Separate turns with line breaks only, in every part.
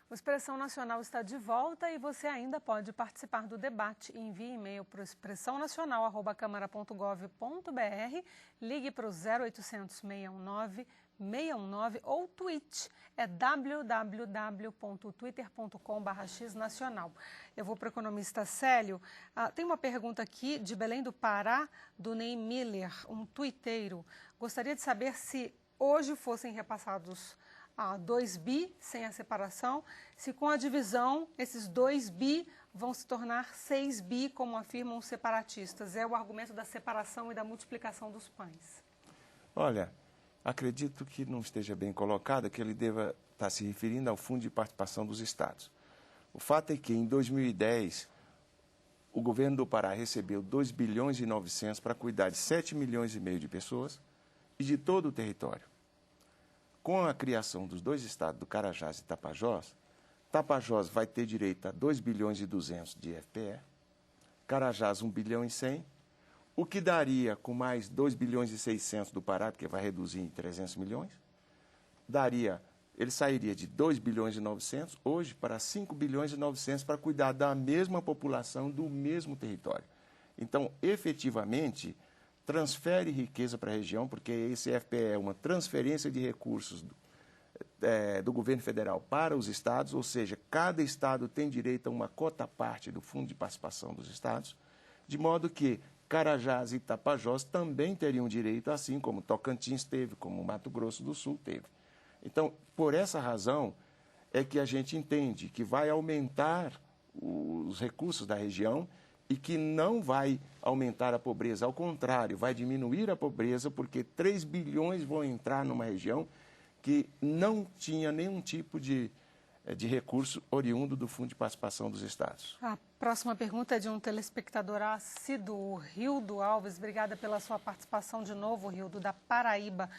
O Expressão Nacional está de volta e você ainda pode participar do debate. Envie e-mail para o expressãonacional@câmara.gov.br, ligue para o 0800 619 619 ou tweet, é www.twitter.com/xnacional. Eu vou para o economista Célio. Tem uma pergunta aqui de Belém do Pará, do Ney Miller, um tuiteiro. Gostaria de saber se hoje fossem repassados 2 bi sem a separação, se com a divisão esses 2 bi vão se tornar 6 bi, como afirmam os separatistas. É o argumento da separação e da multiplicação dos pães.
Olha, acredito que não esteja bem colocado, que ele deva estar se referindo ao Fundo de Participação dos Estados. O fato é que, em 2010, o governo do Pará recebeu 2 bilhões e 900 para cuidar de 7 milhões e meio de pessoas e de todo o território. Com a criação dos 2 estados, do Carajás e Tapajós, Tapajós vai ter direito a 2 bilhões e 200 de FPE, Carajás 1 bilhão e 100, o que daria com mais 2 bilhões e 600 do Pará, porque vai reduzir em 300 milhões, ele sairia de 2 bilhões e 900 hoje para 5 bilhões e 900 para cuidar da mesma população, do mesmo território. Então, efetivamente, transfere riqueza para a região, porque esse FPE é uma transferência de recursos do governo federal para os estados, ou seja, cada estado tem direito a uma cota parte do Fundo de Participação dos Estados, de modo que Carajás e Tapajós também teriam direito, assim como Tocantins teve, como Mato Grosso do Sul teve. Então, por essa razão, é que a gente entende que vai aumentar os recursos da região e que não vai aumentar a pobreza. Ao contrário, vai diminuir a pobreza, porque 3 bilhões vão entrar numa região que não tinha nenhum tipo de recurso oriundo do Fundo de Participação dos Estados.
A próxima pergunta é de um telespectador assíduo, Rildo Alves. Obrigada pela sua participação de novo, Rildo, da Paraíba.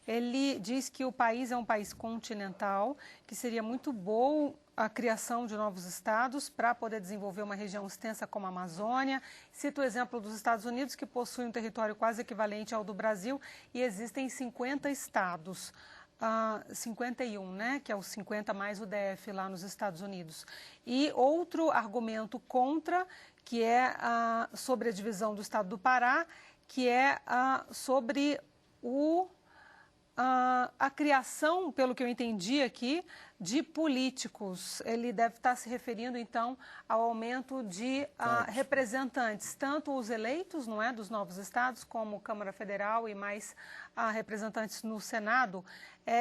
Ele diz que o país é um país continental, que seria muito bom a criação de novos estados para poder desenvolver uma região extensa como a Amazônia. Cita o exemplo dos Estados Unidos, que possui um território quase equivalente ao do Brasil e existem 50 estados. 51, né, que é os 50 mais o DF lá nos Estados Unidos. E outro argumento contra, que é sobre a divisão do estado do Pará, que é sobre a criação, pelo que eu entendi aqui, de políticos. Ele deve estar se referindo, então, ao aumento de representantes, tanto os eleitos, não é, dos novos estados, como Câmara Federal e mais representantes no Senado.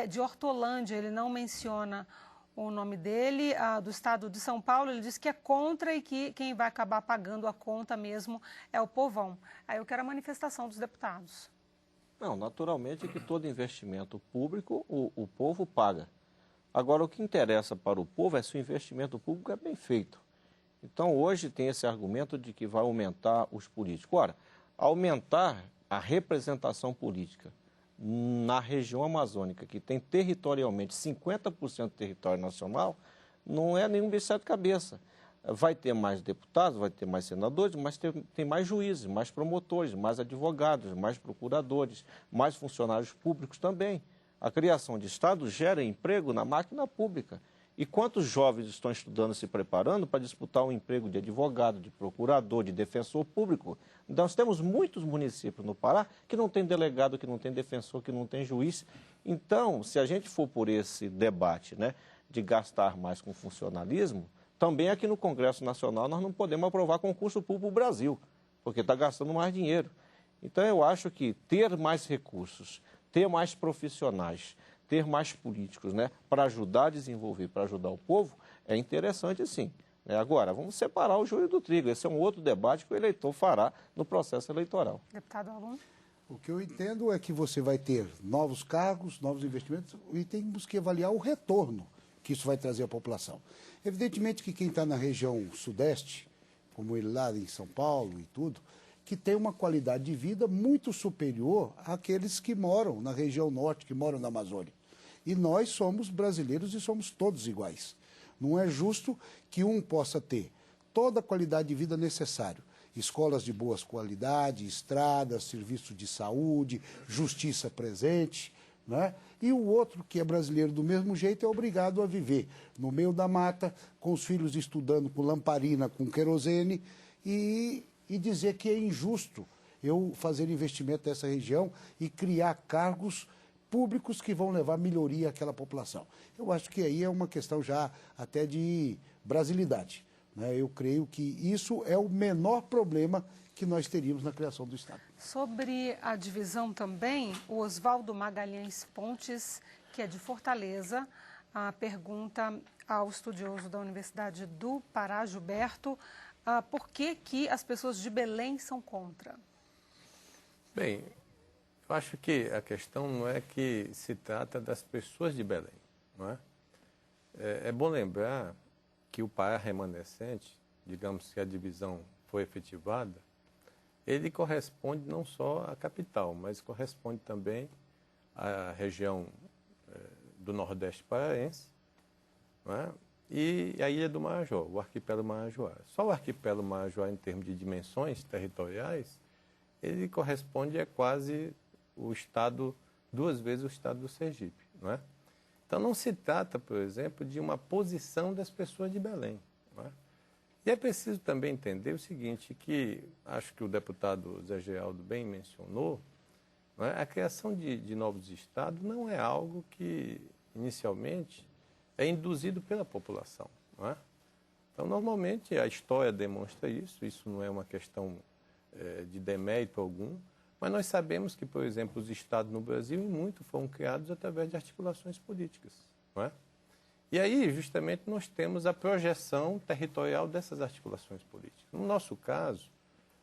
De Hortolândia, ele não menciona o nome dele, do estado de São Paulo. Ele diz que é contra e que quem vai acabar pagando a conta mesmo é o povão. Aí eu quero a manifestação dos deputados.
Não, naturalmente que todo investimento público o povo paga. Agora, o que interessa para o povo é se o investimento público é bem feito. Então, hoje tem esse argumento de que vai aumentar os políticos. Ora, aumentar a representação política na região amazônica, que tem territorialmente 50% do território nacional, não é nenhum bicho de sete cabeças. Vai ter mais deputados, vai ter mais senadores, mas tem mais juízes, mais promotores, mais advogados, mais procuradores, mais funcionários públicos também. A criação de Estado gera emprego na máquina pública. E quantos jovens estão estudando e se preparando para disputar um emprego de advogado, de procurador, de defensor público? Nós temos muitos municípios no Pará que não tem delegado, que não tem defensor, que não tem juiz. Então, se a gente for por esse debate, né, de gastar mais com funcionalismo, também aqui no Congresso Nacional nós não podemos aprovar concurso público no Brasil, porque está gastando mais dinheiro. Então, eu acho que ter mais recursos, ter mais profissionais, ter mais políticos, né, para ajudar a desenvolver, para ajudar o povo, é interessante sim. Agora, vamos separar o joio do trigo. Esse é um outro debate que o eleitor fará no processo eleitoral.
Deputado Alon.
O que eu entendo é que você vai ter novos cargos, novos investimentos e temos que avaliar o retorno que isso vai trazer à população. Evidentemente que quem está na região sudeste, como ele lá em São Paulo e tudo, que tem uma qualidade de vida muito superior àqueles que moram na região norte, que moram na Amazônia. E nós somos brasileiros e somos todos iguais. Não é justo que um possa ter toda a qualidade de vida necessária. Escolas de boa qualidade, estradas, serviços de saúde, justiça presente, né? E o outro, que é brasileiro do mesmo jeito, é obrigado a viver no meio da mata, com os filhos estudando com lamparina, com querosene, e dizer que é injusto eu fazer investimento nessa região e criar cargos públicos que vão levar melhoria àquela população. Eu acho que aí é uma questão já até de brasilidade, né? Eu creio que isso é o menor problema que nós teríamos na criação do Estado.
Sobre a divisão também, o Oswaldo Magalhães Pontes, que é de Fortaleza, pergunta ao estudioso da Universidade do Pará, Gilberto, por que as pessoas de Belém são contra?
Bem, eu acho que a questão não é que se trata das pessoas de Belém, não é? É bom lembrar que o Pará remanescente, digamos que a divisão foi efetivada, ele corresponde não só à capital, mas corresponde também à região do Nordeste paraense, não é? E a Ilha do Marajó, o arquipélago Marajoara. Só o arquipélago Marajoara, em termos de dimensões territoriais, ele corresponde a quase o estado, 2 vezes o estado do Sergipe, não é? Então não se trata, por exemplo, de uma posição das pessoas de Belém, não é? E é preciso também entender o seguinte, que acho que o deputado Zé Geraldo bem mencionou, não é? A criação de novos estados não é algo que, inicialmente, é induzido pela população, não é? Então, normalmente, a história demonstra isso não é uma questão de demérito algum, mas nós sabemos que, por exemplo, os estados no Brasil, em muito, foram criados através de articulações políticas, não é? E aí, justamente, nós temos a projeção territorial dessas articulações políticas. No nosso caso,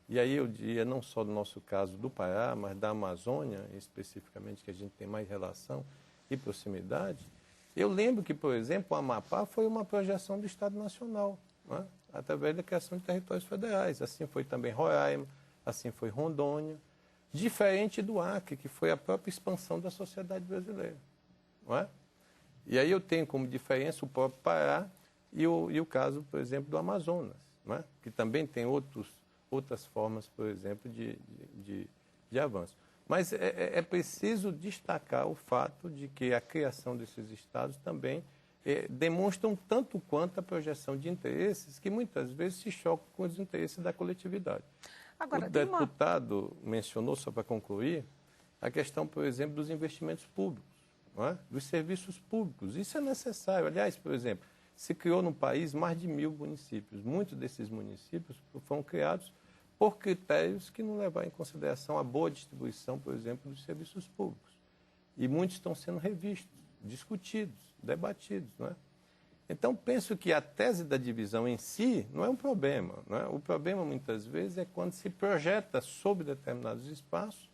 e aí eu diria não só no nosso caso do Pará, mas da Amazônia, especificamente, que a gente tem mais relação e proximidade, eu lembro que, por exemplo, o Amapá foi uma projeção do Estado Nacional, não é? Através da criação de territórios federais. Assim foi também Roraima, assim foi Rondônia, diferente do Acre, que foi a própria expansão da sociedade brasileira, não é? E aí eu tenho como diferença o próprio Pará e o caso, por exemplo, do Amazonas, não é? Que também tem outras formas, por exemplo, de avanço. Mas é preciso destacar o fato de que a criação desses estados também demonstram tanto quanto a projeção de interesses que muitas vezes se chocam com os interesses da coletividade. Agora, o deputado mencionou, só para concluir, a questão, por exemplo, dos investimentos públicos, não é? Dos serviços públicos. Isso é necessário. Aliás, por exemplo, se criou no país mais de 1.000 municípios. Muitos desses municípios foram criados por critérios que não levaram em consideração a boa distribuição, por exemplo, dos serviços públicos. E muitos estão sendo revistos, discutidos, debatidos, não é? Então, penso que a tese da divisão em si não é um problema, não é? O problema, muitas vezes, é quando se projeta sobre determinados espaços,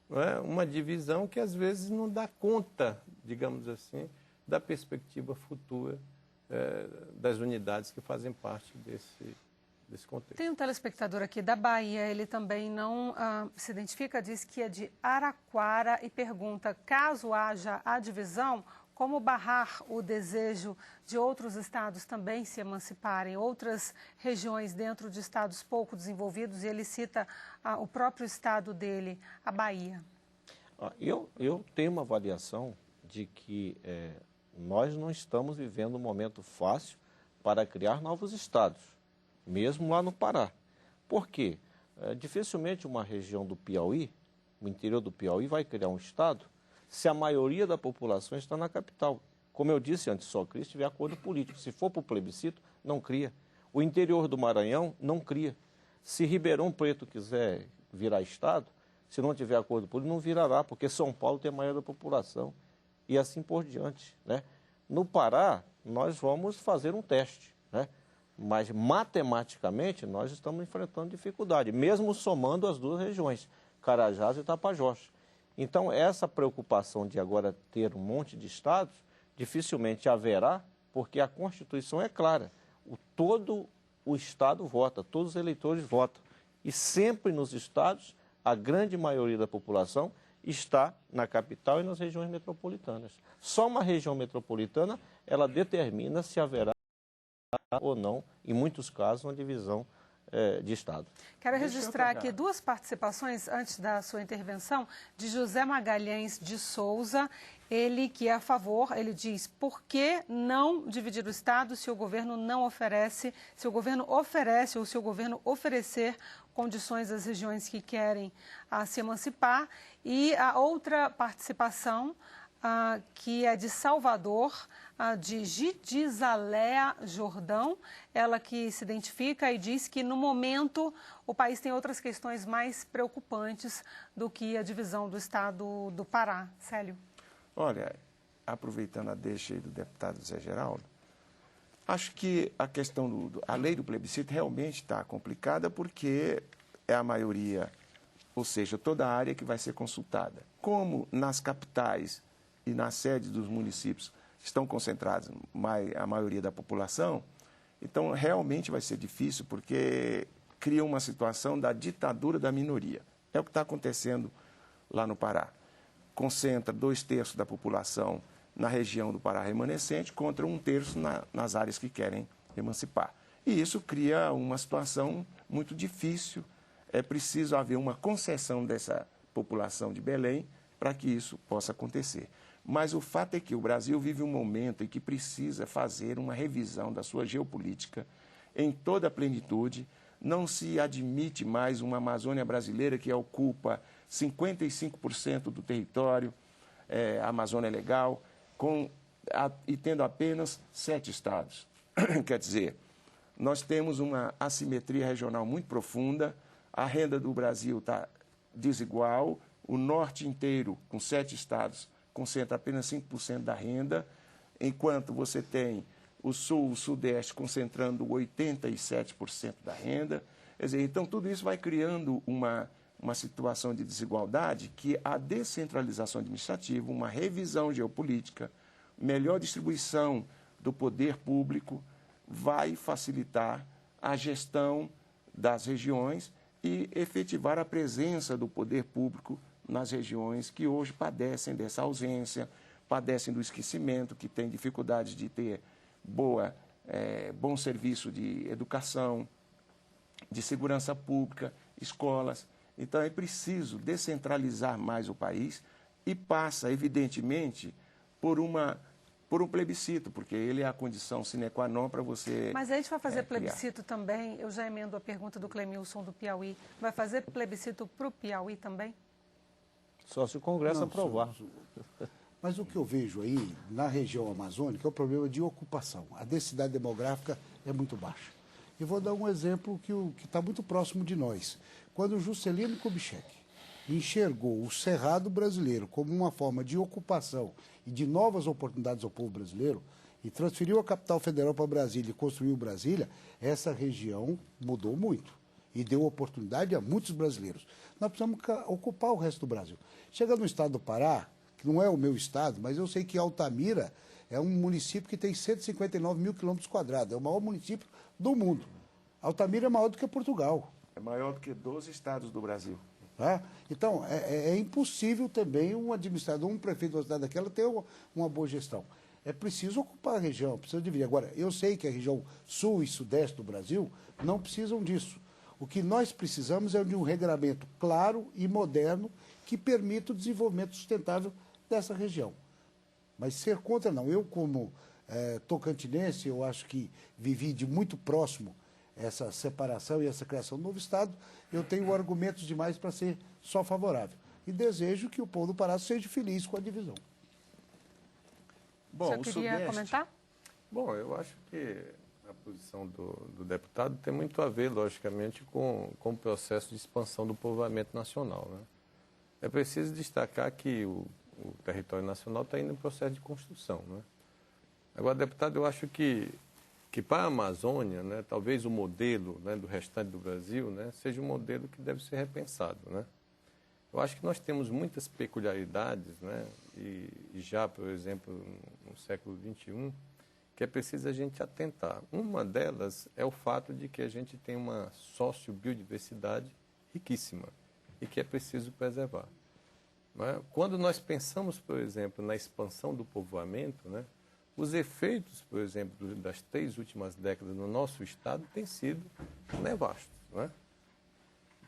não é? Uma divisão que, às vezes, não dá conta, digamos assim, da perspectiva futura das unidades que fazem parte desse contexto.
Tem um telespectador aqui da Bahia, ele também não se identifica, diz que é de Araquara e pergunta, caso haja a divisão, como barrar o desejo de outros estados também se emanciparem, outras regiões dentro de estados pouco desenvolvidos, e ele cita o próprio estado dele, a Bahia.
Eu tenho uma avaliação de que nós não estamos vivendo um momento fácil para criar novos estados, mesmo lá no Pará. Por quê? Dificilmente uma região do Piauí, o interior do Piauí, vai criar um estado se a maioria da população está na capital. Como eu disse antes, só cria se tiver acordo político. Se for para o plebiscito, não cria. O interior do Maranhão não cria. Se Ribeirão Preto quiser virar estado, se não tiver acordo político, não virará, porque São Paulo tem a maioria da população. E assim por diante, né? No Pará, nós vamos fazer um teste, né? Mas matematicamente nós estamos enfrentando dificuldade, mesmo somando as duas regiões, Carajás e Tapajós. Então, essa preocupação de agora ter um monte de estados, dificilmente haverá, porque a Constituição é clara. Todo o Estado vota, todos os eleitores votam. E sempre nos estados, a grande maioria da população está na capital e nas regiões metropolitanas. Só uma região metropolitana, ela determina se haverá ou não, em muitos casos, uma divisão de Estado.
Quero registrar aqui duas participações, antes da sua intervenção, de José Magalhães de Souza, ele que é a favor, ele diz, por que não dividir o Estado se o governo não oferece, se o governo oferece ou se o governo oferecer condições às regiões que querem se emancipar? E a outra participação, que é de Salvador, de Gidizalea Jordão, ela que se identifica e diz que, no momento, o país tem outras questões mais preocupantes do que a divisão do Estado do Pará. Célio.
Olha, aproveitando a deixa aí do deputado Zé Geraldo, acho que a questão a lei do plebiscito realmente está complicada porque é a maioria, ou seja, toda a área que vai ser consultada. Como nas capitais e nas sedes dos municípios estão concentrados a maioria da população, então realmente vai ser difícil porque cria uma situação da ditadura da minoria. É o que está acontecendo lá no Pará. Concentra 2/3 da população na região do Pará remanescente contra 1/3 nas áreas que querem emancipar. E isso cria uma situação muito difícil. É preciso haver uma concessão dessa população de Belém para que isso possa acontecer. Mas o fato é que o Brasil vive um momento em que precisa fazer uma revisão da sua geopolítica em toda a plenitude. Não se admite mais uma Amazônia brasileira que ocupa 55% do território, a Amazônia Legal, e tendo apenas 7 estados. Quer dizer, nós temos uma assimetria regional muito profunda, a renda do Brasil está desigual, o norte inteiro, com 7 estados, concentra apenas 5% da renda, enquanto você tem o sul, o sudeste concentrando 87% da renda. Quer dizer, então tudo isso vai criando uma situação de desigualdade que a descentralização administrativa, uma revisão geopolítica, melhor distribuição do poder público vai facilitar a gestão das regiões e efetivar a presença do poder público nas regiões que hoje padecem dessa ausência, padecem do esquecimento, que têm dificuldade de ter bom serviço de educação, de segurança pública, escolas. Então, é preciso descentralizar mais o país e passa, evidentemente, por um plebiscito, porque ele é a condição sine qua non para você...
Mas a gente vai fazer plebiscito também, eu já emendo a pergunta do Clemilson do Piauí, vai fazer plebiscito para o Piauí também?
Só se o Congresso aprovar.
Mas o que eu vejo aí, na região amazônica, é o problema de ocupação. A densidade demográfica é muito baixa. E vou dar um exemplo que está muito próximo de nós. Quando o Juscelino Kubitschek enxergou o Cerrado brasileiro como uma forma de ocupação e de novas oportunidades ao povo brasileiro, e transferiu a capital federal para Brasília e construiu Brasília, essa região mudou muito e deu oportunidade a muitos brasileiros. Nós precisamos ocupar o resto do Brasil. Chega no estado do Pará, que não é o meu estado, mas eu sei que Altamira é um município que tem 159 mil quilômetros quadrados, é o maior município do mundo. Altamira é maior do que Portugal.
É maior do que 12 estados do Brasil.
Tá? Então, é impossível também um administrador, um prefeito de uma cidade daquela ter uma boa gestão. É preciso ocupar a região, precisa dividir. Agora, eu sei que a região sul e sudeste do Brasil não precisam disso. O que nós precisamos é de um regramento claro e moderno que permita o desenvolvimento sustentável dessa região. Mas ser contra, não. Eu, como tocantinense, eu acho que vivi de muito próximo essa separação e essa criação do novo Estado, eu tenho argumentos demais para ser só favorável. E desejo que o povo do Pará seja feliz com a divisão.
Bom, você queria comentar?
Bom, eu acho que a posição do deputado tem muito a ver, logicamente, com o processo de expansão do povoamento nacional, né? É preciso destacar que o território nacional está indo em processo de construção, né? Agora, deputado, eu acho que para a Amazônia, né, talvez o modelo, né, do restante do Brasil, né, seja um modelo que deve ser repensado, né? Eu acho que nós temos muitas peculiaridades, né, e já, por exemplo, no século XXI, que é preciso a gente atentar. Uma delas é o fato de que a gente tem uma sociobiodiversidade riquíssima e que é preciso preservar. Não é? Quando nós pensamos, por exemplo, na expansão do povoamento, né, os efeitos, por exemplo, das 3 últimas décadas no nosso estado têm sido nefastos, não é?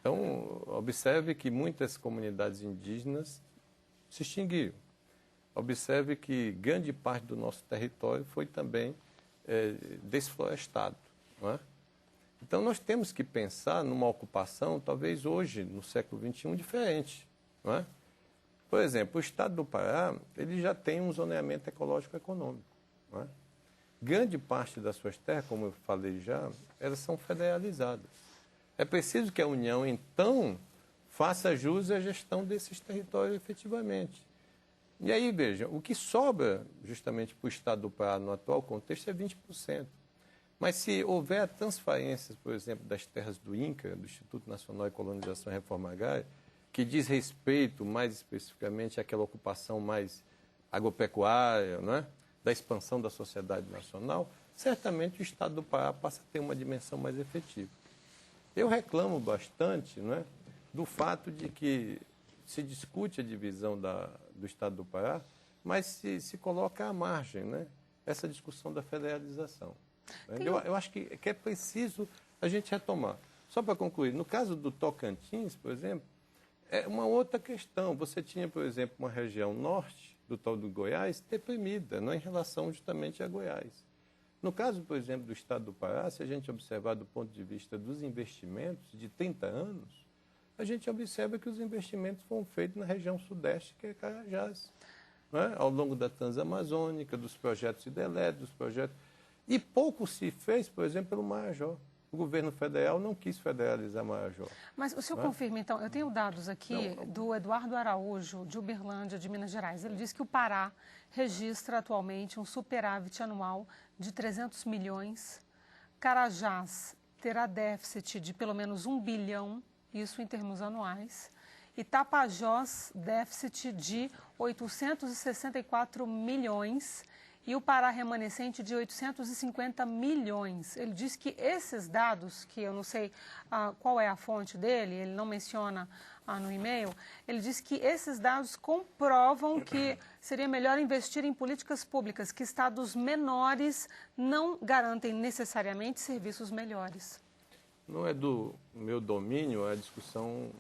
Então, observe que muitas comunidades indígenas se extinguiram. Observe que grande parte do nosso território foi também desflorestado, não é? Então, nós temos que pensar numa ocupação, talvez hoje, no século XXI, diferente, não é? Por exemplo, o estado do Pará, ele já tem um zoneamento ecológico-econômico, não é? Grande parte das suas terras, como eu falei já, elas são federalizadas. É preciso que a União, então, faça jus à gestão desses territórios efetivamente. E aí, vejam, o que sobra justamente para o estado do Pará no atual contexto é 20%. Mas se houver a transferência, por exemplo, das terras do INCRA, do Instituto Nacional de Colonização e Reforma Agrária, que diz respeito mais especificamente àquela ocupação mais agropecuária, não é? Da expansão da sociedade nacional, certamente o estado do Pará passa a ter uma dimensão mais efetiva. Eu reclamo bastante, não é, do fato de que se discute a divisão do estado do Pará, mas se coloca à margem, né, essa discussão da federalização. Eu acho que é preciso a gente retomar. Só para concluir, no caso do Tocantins, por exemplo, é uma outra questão. Você tinha, por exemplo, uma região norte do tal do Goiás deprimida, não, em relação justamente a Goiás. No caso, por exemplo, do estado do Pará, se a gente observar do ponto de vista dos investimentos de 30 anos, a gente observa que os investimentos foram feitos na região sudeste, que é Carajás, não é? Ao longo da Transamazônica, dos projetos hidrelétricos, dos projetos... E pouco se fez, por exemplo, pelo Marajó. O governo federal não quis federalizar Marajó.
Mas o senhor confirma, então, eu tenho dados aqui do Eduardo Araújo, de Uberlândia, de Minas Gerais. Ele diz que o Pará registra atualmente um superávit anual de 300 milhões. Carajás terá déficit de pelo menos 1 bilhão, isso em termos anuais. E Tapajós, déficit de 864 milhões. E o Pará remanescente de 850 milhões. Ele diz que esses dados, que eu não sei qual é a fonte dele, ele não menciona no e-mail, ele diz que esses dados comprovam que seria melhor investir em políticas públicas, que estados menores não garantem necessariamente serviços melhores.
Não é do meu domínio a discussão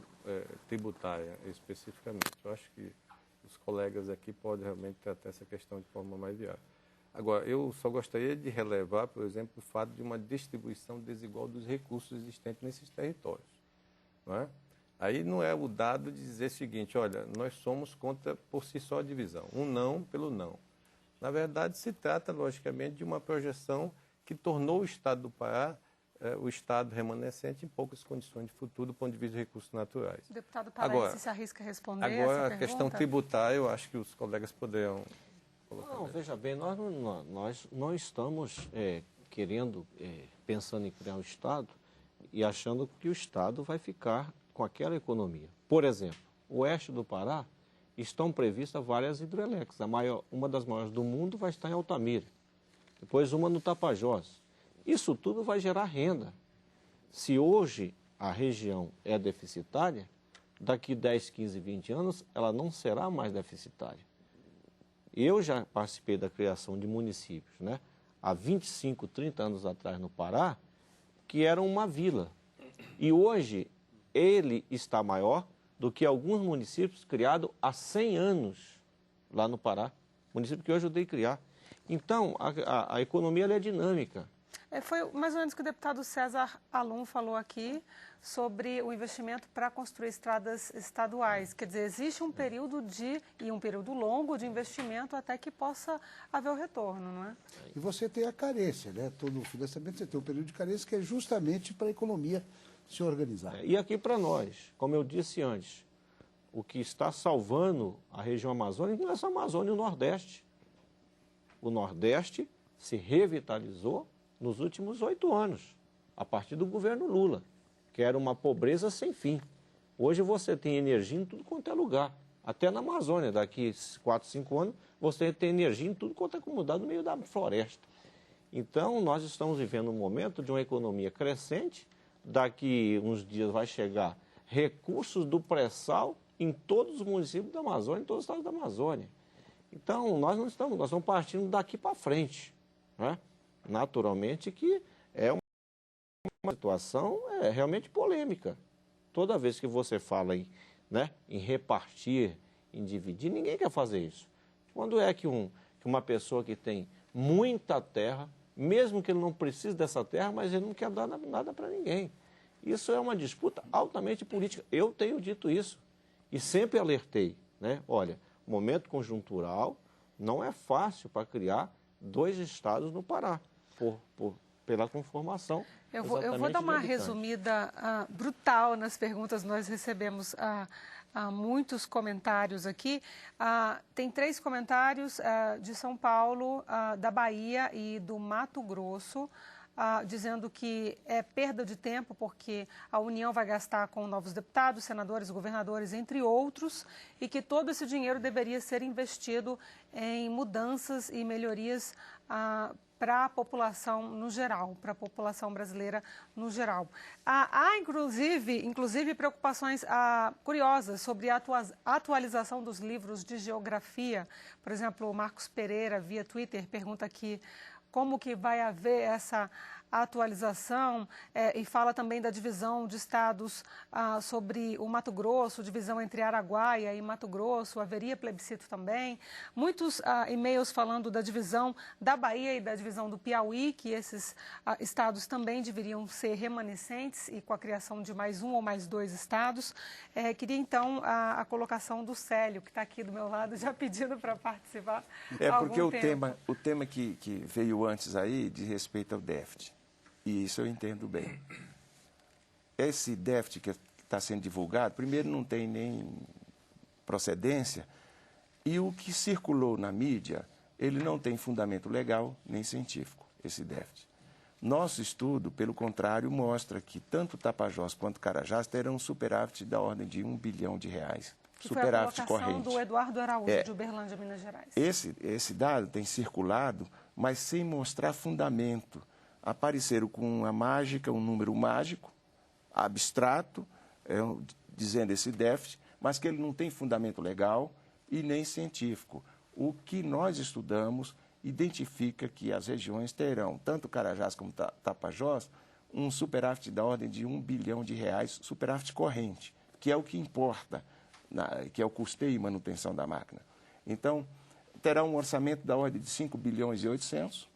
tributária especificamente. Eu acho que os colegas aqui podem realmente tratar essa questão de forma mais viável. Agora, eu só gostaria de relevar, por exemplo, o fato de uma distribuição desigual dos recursos existentes nesses territórios, não é? Aí não é o dado de dizer o seguinte, olha, nós somos contra por si só a divisão, um não pelo não. Na verdade, se trata, logicamente, de uma projeção que tornou o estado do Pará o estado remanescente em poucas condições de futuro do ponto de vista de recursos naturais.
O deputado paraense se arrisca a responder essa
pergunta?
pergunta?
A questão tributária, eu acho que os colegas poderão colocar.
Não, veja bem, nós não estamos pensando em criar um Estado e achando que o Estado vai ficar com aquela economia. Por exemplo, o oeste do Pará estão previstas várias hidrelétricas. Uma das maiores do mundo vai estar em Altamira, depois uma no Tapajós. Isso tudo vai gerar renda. Se hoje a região é deficitária, daqui 10, 15, 20 anos, ela não será mais deficitária. Eu já participei da criação de municípios, né? Há 25, 30 anos atrás no Pará, que eram uma vila. E hoje ele está maior do que alguns municípios criados há 100 anos lá no Pará. Município que eu ajudei a criar. Então, a economia ela é dinâmica.
Foi mais ou menos o que o deputado César Alum falou aqui sobre o investimento para construir estradas estaduais. Quer dizer, existe um período um período longo de investimento até que possa haver o retorno, não é?
E você tem a carência, né? Todo o financiamento você tem um período de carência que é justamente para a economia se organizar.
E aqui para nós, como eu disse antes, o que está salvando a região amazônica não é só a Amazônia e o Nordeste. O Nordeste se revitalizou nos últimos 8 anos, a partir do governo Lula, que era uma pobreza sem fim. Hoje você tem energia em tudo quanto é lugar, até na Amazônia. Daqui 4, 5 anos, você tem energia em tudo quanto é comunidade no meio da floresta. Então, nós estamos vivendo um momento de uma economia crescente. Daqui uns dias vai chegar recursos do pré-sal em todos os municípios da Amazônia, em todos os estados da Amazônia. Então, nós estamos partindo daqui para frente, né? Naturalmente que é uma situação realmente polêmica. Toda vez que você fala em repartir, em dividir, ninguém quer fazer isso. Quando é que uma pessoa que tem muita terra, mesmo que ele não precise dessa terra, mas ele não quer dar nada para ninguém. Isso é uma disputa altamente política. Eu tenho dito isso e sempre alertei, né? Olha, momento conjuntural não é fácil para criar 2 estados no Pará, pela conformação.
Eu vou dar uma resumida brutal nas perguntas. Nós recebemos muitos comentários aqui. Tem 3 comentários de São Paulo, da Bahia e do Mato Grosso, dizendo que é perda de tempo porque a União vai gastar com novos deputados, senadores, governadores, entre outros, e que todo esse dinheiro deveria ser investido em mudanças e melhorias para a população no geral, para a população brasileira no geral. Há inclusive preocupações curiosas sobre a atualização dos livros de geografia. Por exemplo, o Marcos Pereira, via Twitter, pergunta aqui como que vai haver essa atualização e fala também da divisão de estados sobre o Mato Grosso, divisão entre Araguaia e Mato Grosso, haveria plebiscito também. Muitos e-mails falando da divisão da Bahia e da divisão do Piauí, que esses estados também deveriam ser remanescentes e com a criação de mais 1 ou mais 2 estados. Queria então a colocação do Célio, que está aqui do meu lado, já pedindo para participar.
Porque o tema que veio antes aí diz respeito ao déficit. E isso eu entendo bem. Esse déficit que está sendo divulgado, primeiro, não tem nem procedência, e o que circulou na mídia, ele não tem fundamento legal nem científico, esse déficit. Nosso estudo, pelo contrário, mostra que tanto Tapajós quanto Carajás terão um superávit da ordem de R$1 bilhão. Superávit corrente.
Foi a colocação do Eduardo Araújo, de Uberlândia, Minas Gerais.
Esse dado tem circulado, mas sem mostrar fundamento. Apareceram com um número mágico, abstrato, dizendo esse déficit, mas que ele não tem fundamento legal e nem científico. O que nós estudamos identifica que as regiões terão, tanto Carajás como Tapajós, um superávit da ordem de R$1 bilhão, superávit corrente, que é o que importa, que é o custeio e manutenção da máquina. Então, terá um orçamento da ordem de 5 bilhões e 800,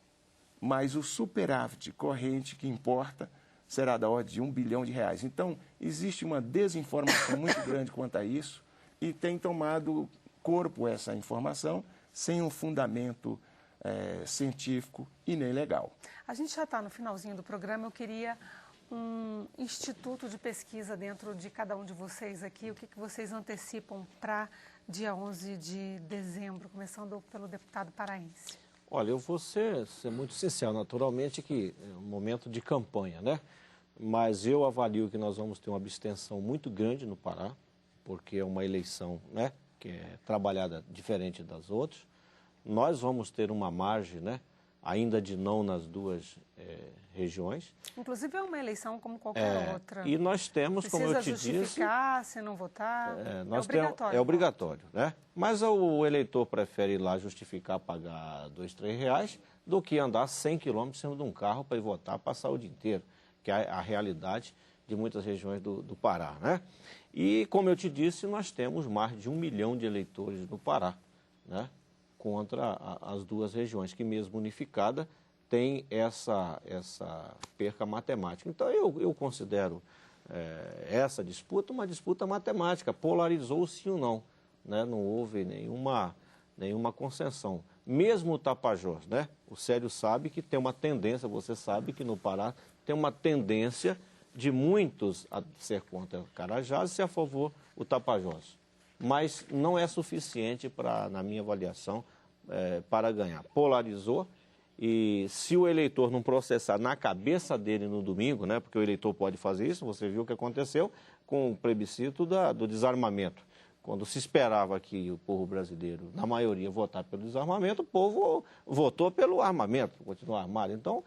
mas o superávit corrente que importa será da ordem de R$1 bilhão. Então, existe uma desinformação muito grande quanto a isso e tem tomado corpo essa informação sem um fundamento científico e nem legal.
A gente já está no finalzinho do programa. Eu queria um instituto de pesquisa dentro de cada um de vocês aqui. O que vocês antecipam para dia 11 de dezembro, começando pelo deputado paraense?
Olha, eu vou ser muito sincero, naturalmente que é um momento de campanha, né? Mas eu avalio que nós vamos ter uma abstenção muito grande no Pará, porque é uma eleição, né, que é trabalhada diferente das outras. Nós vamos ter uma margem, né, ainda de não nas 2 regiões.
Inclusive é uma eleição como qualquer outra.
E nós temos, como eu te disse...
Precisa justificar se não votar, é obrigatório.
É obrigatório, né? Mas o eleitor prefere ir lá justificar pagar R$2, R$3 do que andar 100 quilômetros em cima de um carro para ir votar, passar o dia inteiro, que é a realidade de muitas regiões do Pará, né? E, como eu te disse, nós temos mais de 1 milhão de eleitores no Pará, né? Contra as 2 regiões, que mesmo unificada tem essa perca matemática. Então, eu considero essa disputa uma disputa matemática, polarizou sim ou não, né? Não houve nenhuma concessão. Mesmo o Tapajós, né? O Célio sabe que tem uma tendência, você sabe que no Pará tem uma tendência de muitos a ser contra Carajás e ser a favor o Tapajós. Mas não é suficiente, na minha avaliação, para ganhar. Polarizou e se o eleitor não processar na cabeça dele no domingo, né, porque o eleitor pode fazer isso, você viu o que aconteceu com o plebiscito do desarmamento. Quando se esperava que o povo brasileiro, na maioria, votar pelo desarmamento, o povo votou pelo armamento, continuar armado. Então,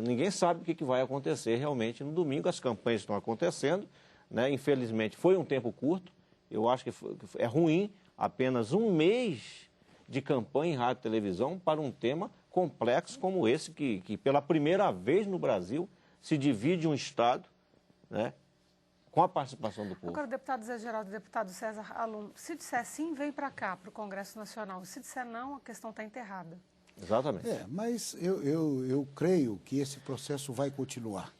ninguém sabe o que vai acontecer realmente no domingo. As campanhas estão acontecendo, né? Infelizmente, foi um tempo curto. Eu acho que é ruim apenas um mês de campanha em rádio e televisão para um tema complexo como esse, que pela primeira vez no Brasil se divide um Estado, né, com a participação do povo.
Agora, deputado Zé Geraldo e deputado César Aluno, se disser sim, vem para cá, para o Congresso Nacional. Se disser não, a questão está enterrada.
Exatamente.
Mas eu creio que esse processo vai continuar.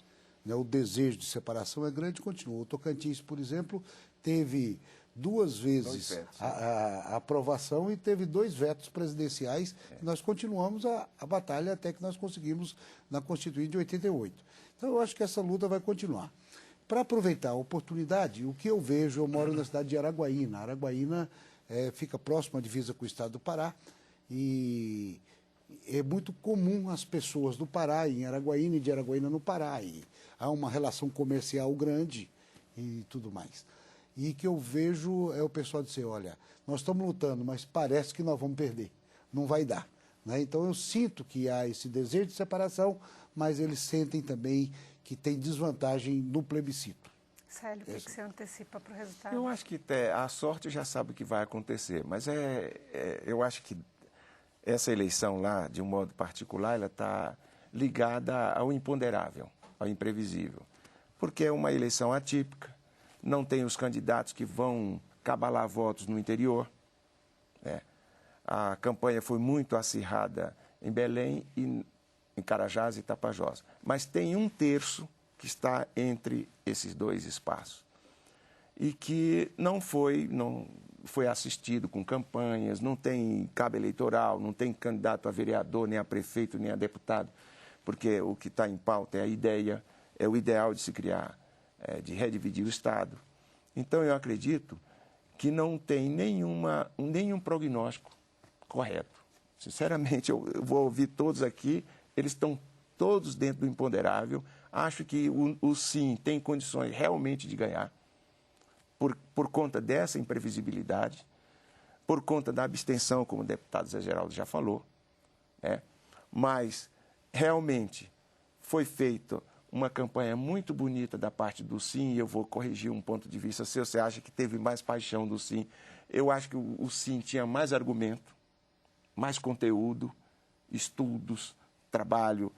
Né? O desejo de separação é grande e continua. O Tocantins, por exemplo, teve 2 vezes a aprovação e teve 2 vetos presidenciais. Nós continuamos a batalha até que nós conseguimos na Constituinte de 88. Então, eu acho que essa luta vai continuar. Para aproveitar a oportunidade, o que eu vejo, eu moro na cidade de Araguaína. Araguaína fica próxima à divisa com o estado do Pará e é muito comum as pessoas do Pará, em Araguaína e de Araguaína no Pará. E há uma relação comercial grande e tudo mais. E que eu vejo é o pessoal dizer, olha, nós estamos lutando, mas parece que nós vamos perder, não vai dar. Né? Então eu sinto que há esse desejo de separação, mas eles sentem também que tem desvantagem no plebiscito.
Célio, o que você antecipa para o resultado?
Eu acho que a sorte já sabe o que vai acontecer, mas eu acho que essa eleição lá, de um modo particular, ela está ligada ao imponderável, ao imprevisível, porque é uma eleição atípica, não tem os candidatos que vão cabalar votos no interior, né? A campanha foi muito acirrada em Belém, e em Carajás e Tapajós, mas tem 1/3 que está entre esses 2 espaços e que não foi assistido com campanhas, não tem cabo eleitoral, não tem candidato a vereador, nem a prefeito, nem a deputado, porque o que está em pauta é a ideia, é o ideal de se criar, de redividir o Estado. Então, eu acredito que não tem nenhum prognóstico correto. Sinceramente, eu vou ouvir todos aqui, eles estão todos dentro do imponderável. Acho que o sim tem condições realmente de ganhar, por conta dessa imprevisibilidade, por conta da abstenção, como o deputado Zé Geraldo já falou. Mas, realmente, foi feita uma campanha muito bonita da parte do sim, e eu vou corrigir um ponto de vista seu. Você acha que teve mais paixão do sim? Eu acho que o sim tinha mais argumento, mais conteúdo, estudos, trabalho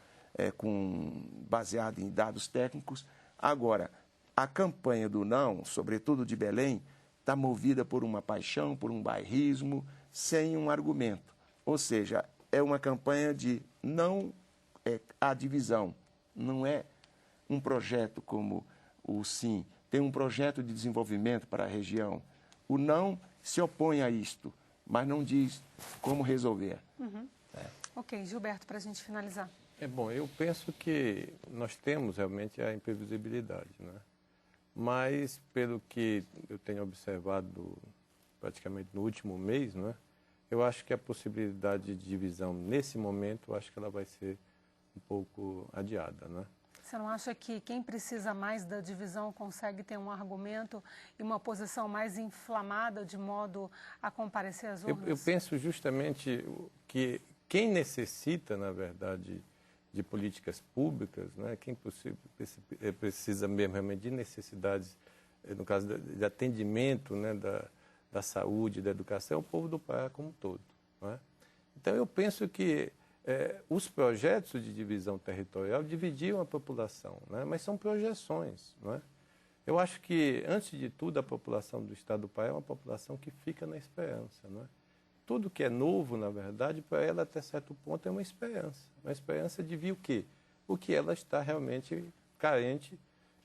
baseado em dados técnicos. Agora, a campanha do não, sobretudo de Belém, está movida por uma paixão, por um bairrismo, sem um argumento. Ou seja, é uma campanha de não há divisão. Não é um projeto como o sim. Tem um projeto de desenvolvimento para a região. O não se opõe a isto, mas não diz como resolver.
Uhum. Ok, Gilberto, para a gente finalizar.
Bom, eu penso que nós temos realmente a imprevisibilidade, né? Mas, pelo que eu tenho observado praticamente no último mês, né, eu acho que a possibilidade de divisão nesse momento, eu acho que ela vai ser um pouco adiada, né?
Você não acha que quem precisa mais da divisão consegue ter um argumento e uma posição mais inflamada de modo a comparecer às urnas?
Eu penso justamente que quem necessita, na verdade, de políticas públicas, né, quem precisa mesmo realmente de necessidades, no caso de atendimento, né, da saúde, da educação, é o povo do Pará como um todo. Né? Então, eu penso que os projetos de divisão territorial dividiam a população, né? Mas são projeções. Não é? Eu acho que, antes de tudo, a população do estado do Pará é uma população que fica na esperança. Não é? Tudo que é novo, na verdade, para ela, até certo ponto, é uma esperança de vir o quê? O que ela está realmente carente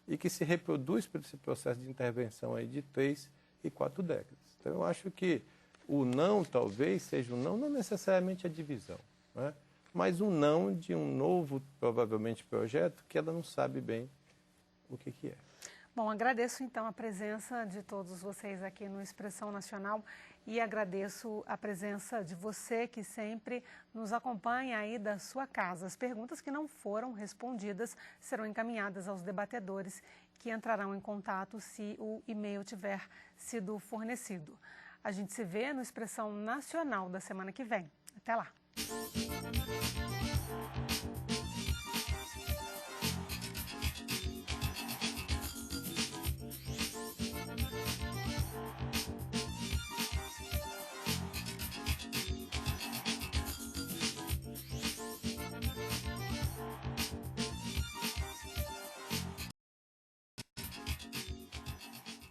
e que se reproduz por esse processo de intervenção aí de 3 e 4 décadas. Então, eu acho que o não, talvez, seja um não necessariamente a divisão, não é? Mas um não de um novo, provavelmente, projeto que ela não sabe bem o que é.
Bom, agradeço então a presença de todos vocês aqui no Expressão Nacional e agradeço a presença de você que sempre nos acompanha aí da sua casa. As perguntas que não foram respondidas serão encaminhadas aos debatedores que entrarão em contato se o e-mail tiver sido fornecido. A gente se vê no Expressão Nacional da semana que vem. Até lá!